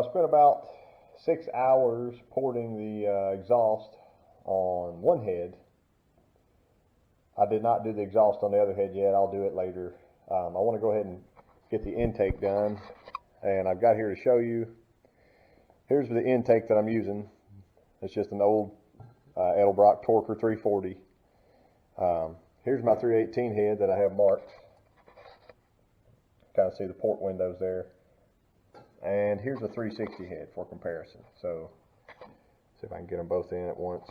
I spent about 6 hours porting the exhaust on one head. I did not do the exhaust on the other head yet. I'll do it later. I want to go ahead and get the intake done, and I've got here to show you. Here's the intake that I'm using. It's just an old Edelbrock Torker 340. Here's my 318 head that I have marked. Kind of see the port windows there. And here's a 360 head for comparison. So, see if I can get them both in at once.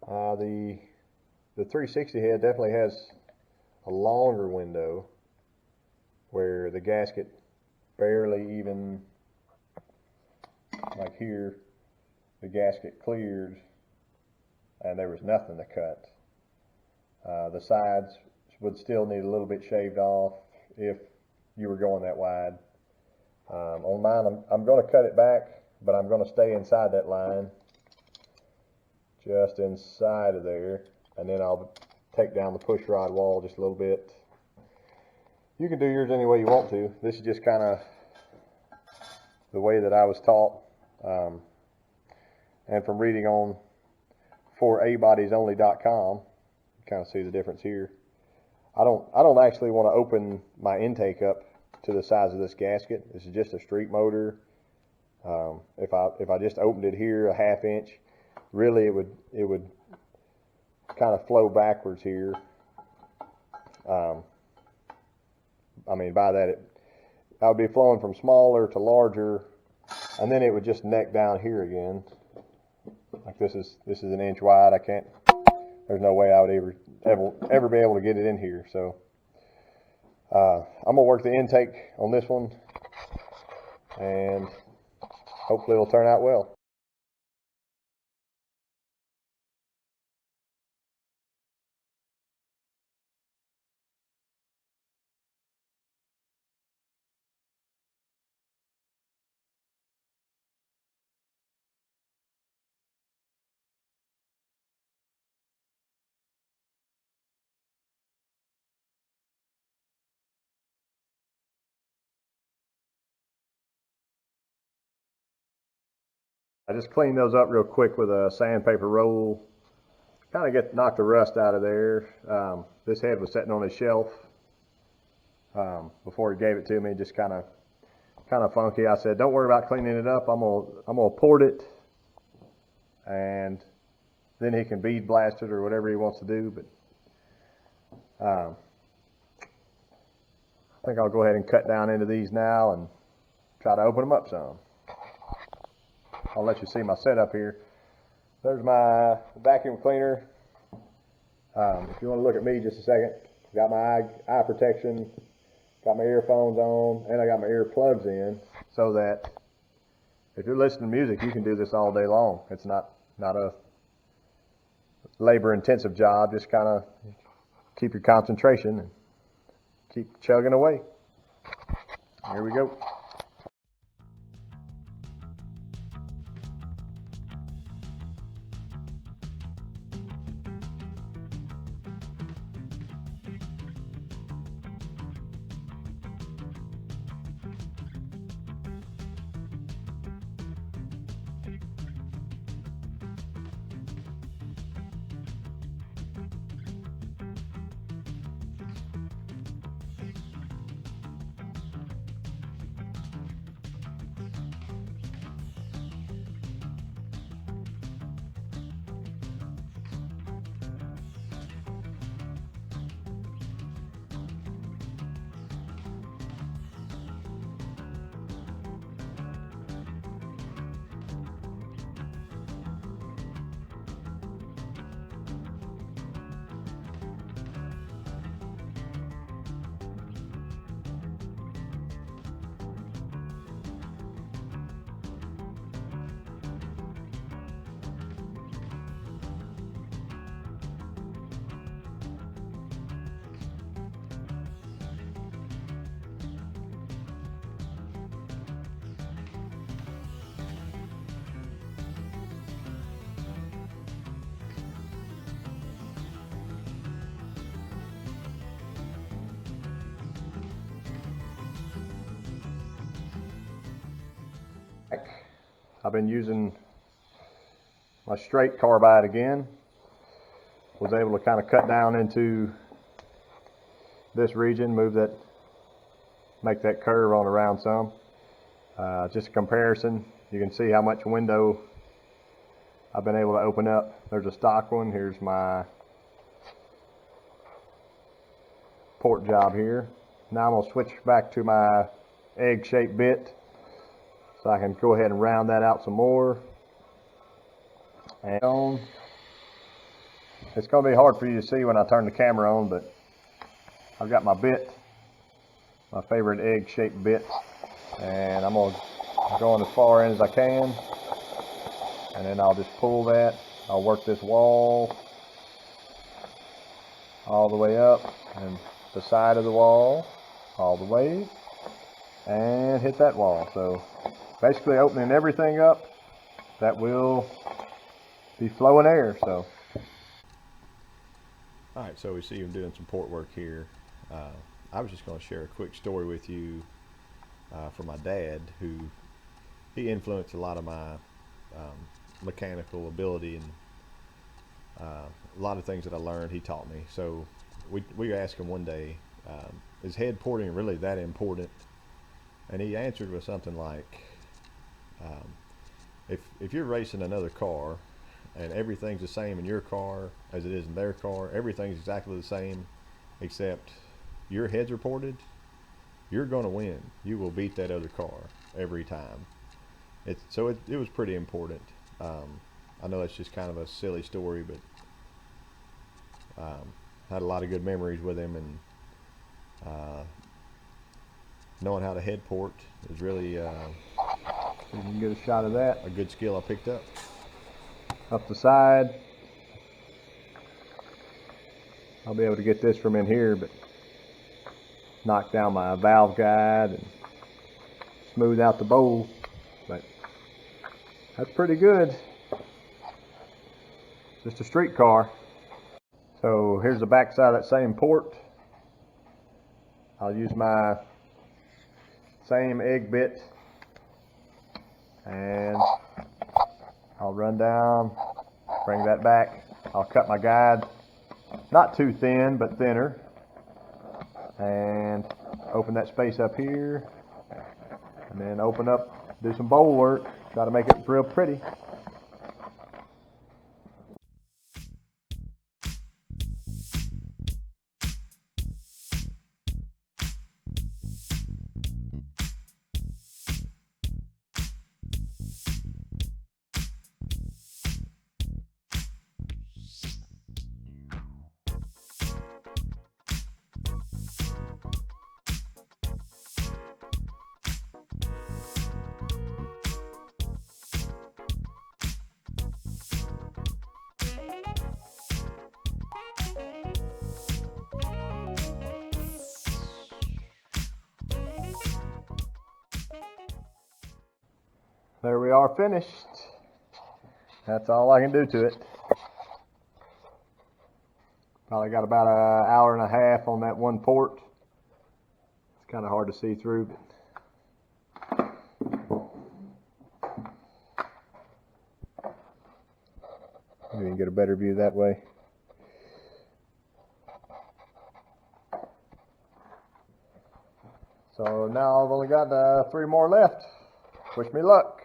The 360 head definitely has a longer window where the gasket barely even, like here, the gasket cleared and there was nothing to cut. The sides would still need a little bit shaved off if you were going that wide. On mine, I'm going to cut it back, but I'm going to stay inside that line, just inside of there, and then I'll take down the push rod wall just a little bit. You can do yours any way you want to. This is just kind of the way that I was taught, and from reading on 4abodiesonly.com, you kind of see the difference here. I don't actually want to open my intake up to the size of this gasket. This is just a street motor. If I just opened it here a ½ inch, really it would kind of flow backwards here. I mean, by that I would be flowing from smaller to larger, and then it would just neck down here again. Like this is an inch wide. There's no way I would ever be able to get it in here. So I'm gonna work the intake on this one, and hopefully it'll turn out well. I just cleaned those up real quick with a sandpaper roll. Kind of knock the rust out of there. This head was sitting on a shelf before he gave it to me, just kind of funky. I said, "Don't worry about cleaning it up. I'm gonna port it, and then he can bead blast it or whatever he wants to do." But I think I'll go ahead and cut down into these now and try to open them up some. I'll let you see my setup here. There's my vacuum cleaner. If you want to look at me just a second, got my eye protection, got my earphones on, and I got my earplugs in, so that if you're listening to music, you can do this all day long. It's not a labor-intensive job. Just kind of keep your concentration and keep chugging away. Here we go. I've been using my straight carbide again. Was able to kind of cut down into this region, make that curve on around some. Just a comparison, you can see how much window I've been able to open up. There's a stock one. Here's my port job here. Now I'm going to switch back to my egg-shaped bit so I can go ahead and round that out some more. And it's going to be hard for you to see when I turn the camera on, but I've got my bit, my favorite egg-shaped bit, and I'm going to go on as far in as I can, and then I'll just pull that. I'll work this wall all the way up and the side of the wall all the way and hit that wall. So basically opening everything up that will be flowing air. So alright, so we see him doing some port work here. I was just going to share a quick story with you from my dad, who he influenced a lot of my mechanical ability, and a lot of things that I learned he taught me. So we asked him one day, is head porting really that important? And he answered with something like, if you're racing another car and everything's the same in your car as it is in their car, everything's exactly the same except your heads are ported, you're going to win. You will beat that other car every time. It was pretty important. I know it's just kind of a silly story, but had a lot of good memories with him, and knowing how to head port is really you can get a shot of that. A good skill I picked up. Up the side. I'll be able to get this from in here, but knock down my valve guide and smooth out the bowl. But that's pretty good. Just a street car. So here's the back side of that same port. I'll use my same egg bit and I'll run down, bring that back. I'll cut my guide, not too thin, but thinner, and open that space up here, and then open up, do some bowl work, try to make it real pretty. There we are, finished. That's all I can do to it. Probably got about an hour and a half on that one port. It's kind of hard to see through, but maybe you can get a better view that way. So now I've only got 3 more left. Wish me luck.